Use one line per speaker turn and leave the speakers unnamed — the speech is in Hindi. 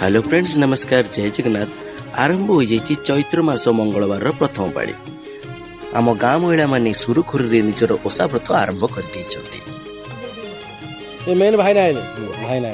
हेलो फ्रेंड्स नमस्कार जय जगन्नाथ। आरंभ हो जाइए चैत्र मास मंगलवार प्रथम पाली। आम गाँ महिला माने सुरुखुरी निजर ओषा व्रत आरंभ कर
मेन भाई ना